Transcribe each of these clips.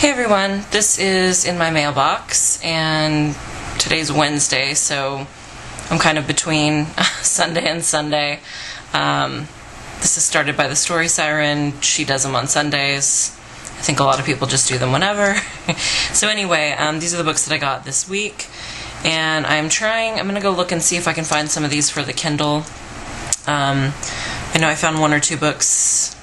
Hey everyone, this is in my mailbox, and today's Wednesday, so I'm kind of between Sunday and Sunday. This is started by the Story Siren. She does them on Sundays. I think a lot of people just do them whenever. So anyway, these are the books that I got this week, and I'm going to go look and see if I can find some of these for the Kindle. I know I found one or two books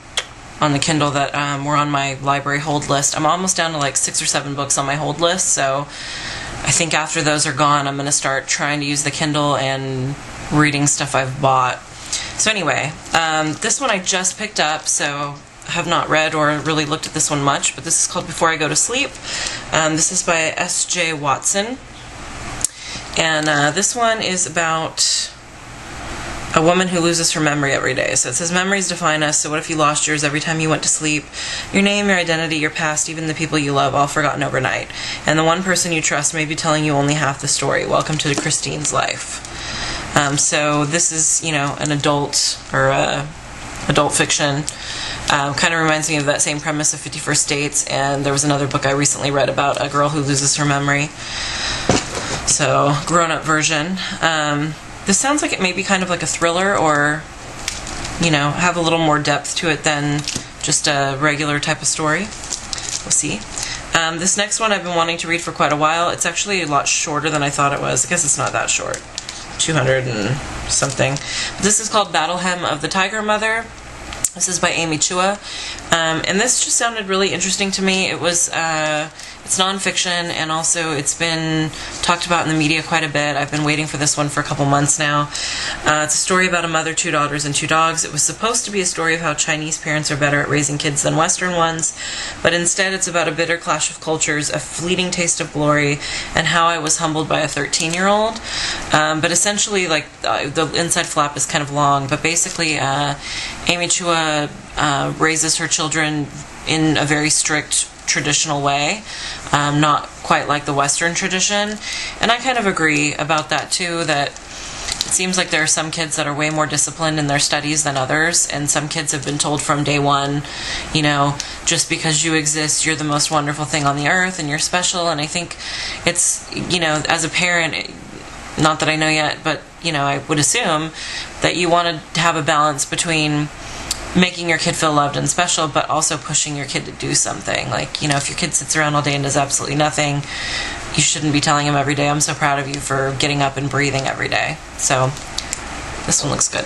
on the Kindle that were on my library hold list. I'm almost down to like 6 or 7 books on my hold list, so I think after those are gone, I'm going to start trying to use the Kindle and reading stuff I've bought. So anyway, this one I just picked up, so I have not read or really looked at this one much, but this is called Before I Go to Sleep. This is by S.J. Watson, and this one is about a woman who loses her memory every day. So it says, memories define us, so what if you lost yours every time you went to sleep? Your name, your identity, your past, even the people you love, all forgotten overnight. And the one person you trust may be telling you only half the story. Welcome to Christine's life. So this is, an adult or adult fiction. Kind of reminds me of that same premise of 50 First Dates, and there was another book I recently read about a girl who loses her memory. So, grown-up version. This sounds like it may be kind of like a thriller, or, have a little more depth to it than just a regular type of story. We'll see. This next one I've been wanting to read for quite a while. It's actually a lot shorter than I thought it was. I guess it's not that short. 200 and something. This is called Battle Hymn of the Tiger Mother. This is by Amy Chua. And this just sounded really interesting to me. It was, it's nonfiction, and also it's been talked about in the media quite a bit. I've been waiting for this one for a couple months now. It's a story about a mother, 2 daughters, and 2 dogs. It was supposed to be a story of how Chinese parents are better at raising kids than Western ones, but instead it's about a bitter clash of cultures, a fleeting taste of glory, and how I was humbled by a 13-year-old. But essentially, the inside flap is kind of long, but basically Amy Chua raises her children in a very strict traditional way, not quite like the Western tradition, and I kind of agree about that too, that it seems like there are some kids that are way more disciplined in their studies than others, and some kids have been told from day one, just because you exist, you're the most wonderful thing on the earth, and you're special. And I think it's, as a parent, not that I know yet, but, I would assume that you want to have a balance between making your kid feel loved and special, but also pushing your kid to do something. Like, if your kid sits around all day and does absolutely nothing, you shouldn't be telling him every day, I'm so proud of you for getting up and breathing every day. So, this one looks good.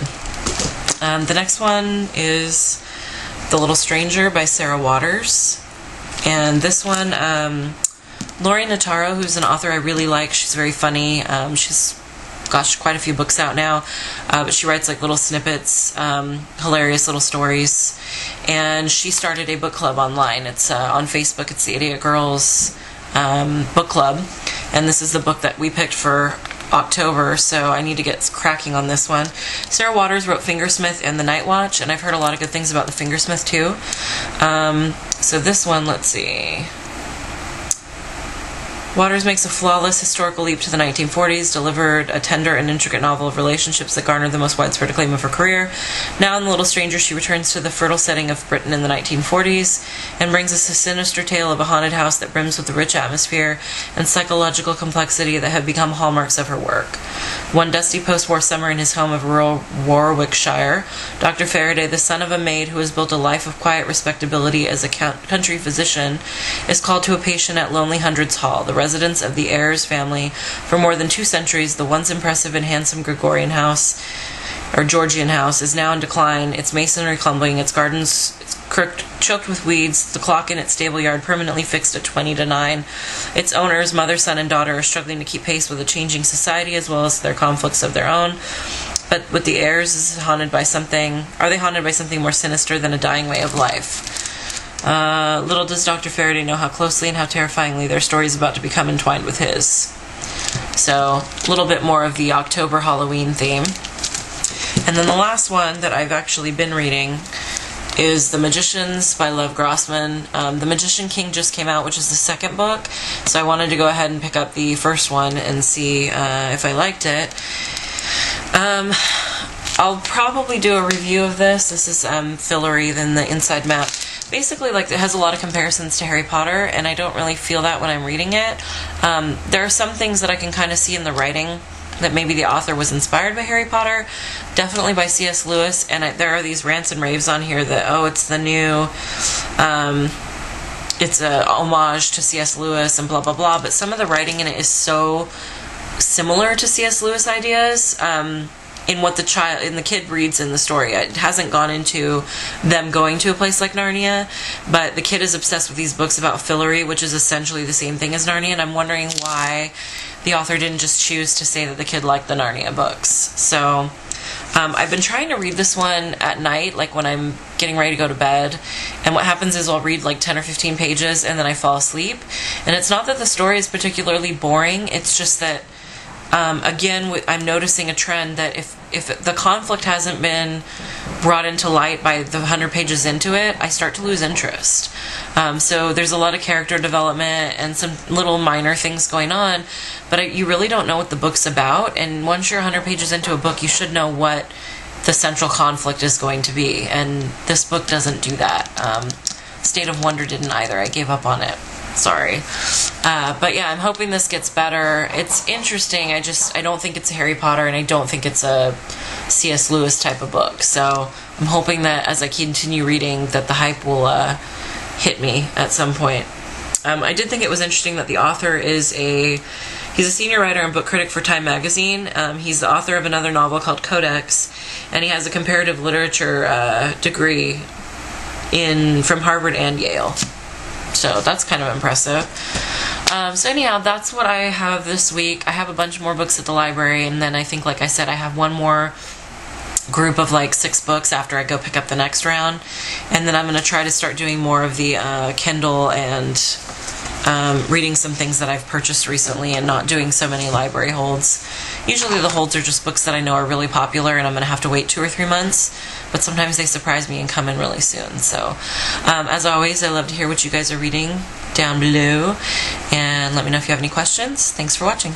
The next one is The Little Stranger by Sarah Waters. And this one, Lori Nataro, who's an author I really like, she's very funny. She's quite a few books out now, but she writes like little snippets, hilarious little stories, and she started a book club online. It's on Facebook. It's the Idiot Girls book club, and this is the book that we picked for October, so I need to get cracking on this one. Sarah Waters wrote Fingersmith and The Night Watch, and I've heard a lot of good things about the Fingersmith too. So this one, let's see. Waters makes a flawless historical leap to the 1940s, delivered a tender and intricate novel of relationships that garnered the most widespread acclaim of her career. Now in The Little Stranger, she returns to the fertile setting of Britain in the 1940s and brings us a sinister tale of a haunted house that brims with the rich atmosphere and psychological complexity that have become hallmarks of her work. One dusty post-war summer in his home of rural Warwickshire, Dr. Faraday, the son of a maid who has built a life of quiet respectability as a country physician, is called to a patient at Lonely Hundreds Hall, the residence of the Ayres family. For more than 2 centuries, the once impressive and handsome Georgian house is now in decline, its masonry crumbling, its gardens choked with weeds, the clock in its stable yard permanently fixed at 20 to 9. Its owners, mother, son, and daughter, are struggling to keep pace with a changing society as well as their conflicts of their own. But with the Ayres, are they haunted by something more sinister than a dying way of life? Little does Dr. Faraday know how closely and how terrifyingly their story is about to become entwined with his. So, a little bit more of the October Halloween theme. And then the last one that I've actually been reading is The Magicians by Lev Grossman. The Magician King just came out, which is the 2nd book, so I wanted to go ahead and pick up the first one and see if I liked it. I'll probably do a review of this. This is fillery than the inside map. basically like it has a lot of comparisons to Harry Potter, and I don't really feel that when I'm reading it. There are some things that I can kind of see in the writing that maybe the author was inspired by Harry Potter, definitely by C.S. Lewis, and there are these rants and raves on here that, oh, it's the new, it's a homage to C.S. Lewis and blah, blah, blah, but some of the writing in it is so similar to C.S. Lewis ideas, in what the kid reads in the story. It hasn't gone into them going to a place like Narnia, but the kid is obsessed with these books about Fillory, which is essentially the same thing as Narnia, and I'm wondering why the author didn't just choose to say that the kid liked the Narnia books. So I've been trying to read this one at night, like when I'm getting ready to go to bed, and what happens is I'll read like 10 or 15 pages and then I fall asleep. And it's not that the story is particularly boring, it's just that again, I'm noticing a trend that if the conflict hasn't been brought into light by the 100 pages into it, I start to lose interest. So there's a lot of character development and some little minor things going on, but you really don't know what the book's about, and once you're 100 pages into a book, you should know what the central conflict is going to be, and this book doesn't do that. State of Wonder didn't either. I gave up on it. Sorry. But yeah, I'm hoping this gets better. It's interesting. I don't think it's a Harry Potter, and I don't think it's a C.S. Lewis type of book. So I'm hoping that as I continue reading that the hype will hit me at some point. I did think it was interesting that the author he's a senior writer and book critic for Time magazine. He's the author of another novel called Codex, and he has a comparative literature degree from Harvard and Yale. So that's kind of impressive. So anyhow, that's what I have this week. I have a bunch more books at the library, and then I think, like I said, I have one more group of like 6 books after I go pick up the next round. And then I'm going to try to start doing more of the Kindle and reading some things that I've purchased recently and not doing so many library holds. Usually the holds are just books that I know are really popular and I'm going to have to wait 2 or 3 months, but sometimes they surprise me and come in really soon. So as always, I love to hear what you guys are reading down below, and let me know if you have any questions. Thanks for watching.